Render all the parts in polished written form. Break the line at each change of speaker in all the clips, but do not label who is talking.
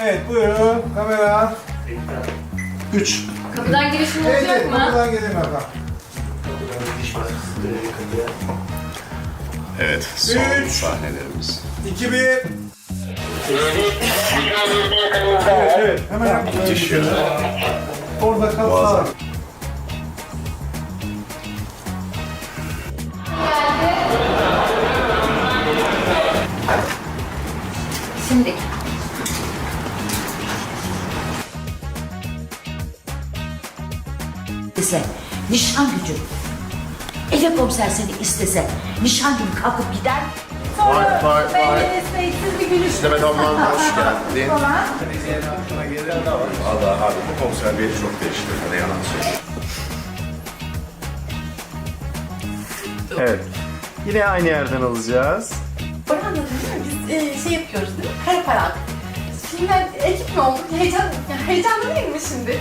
Evet buyurun kamera. 3.
Kapıdan girişim olacak mı?
Kapıdan gelin bakalım.
Evet, son
Üç.
sahnelerimiz.
2, 1. Evet hemen yapalım.
Müthiş ya.
Orada kal
Muazzam.
sağ.
Şimdi.
Ise nişan gücü. Eve komiser seni istese nişan günü kalkıp gider.
Vay.
Siz bir gülüş.
Demet ablam hoş geldin. Valla abi bu konser beni çok değiştirdi. Ne yalan söyleyeyim. Evet. Yine aynı yerden alacağız.
Orhan değil mi? Biz şey yapıyoruz değil mi? Kare para. Şimdi ekip mi olduk? Heyecanlı değil mi şimdi?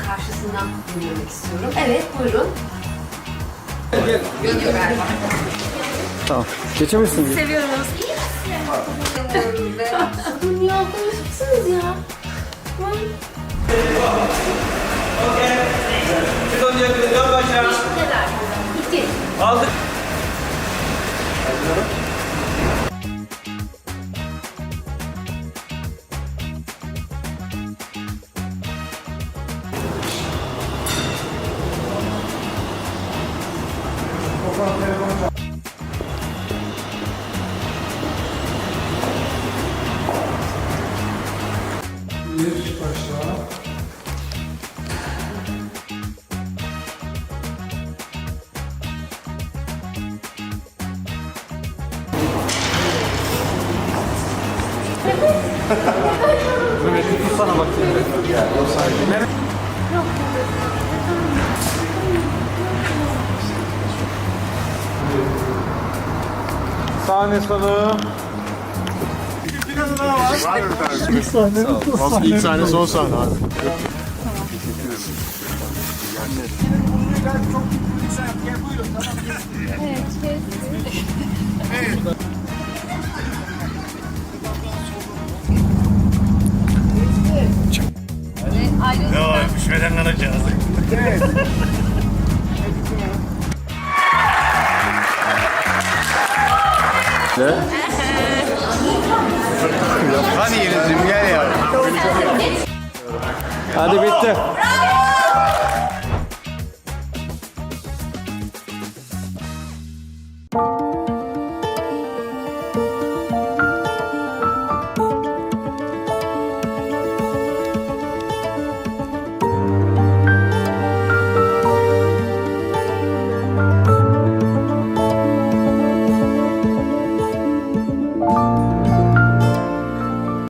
Karşısından dinlemek istiyorum. Evet, buyurun. Geliyor galiba.
Seviyoruz. Dünya konuşmuşsunuz ya.
İki.
Bir başla. Sahne sonu. Biraz daha var.
Var mı efendim? İlk sahne son sahne abi.
Çok güzel. Gel buyurun. Tamam.
Düşmeden kalacağız. Hadi Yeliz'im gel ya.
Hadi bitti.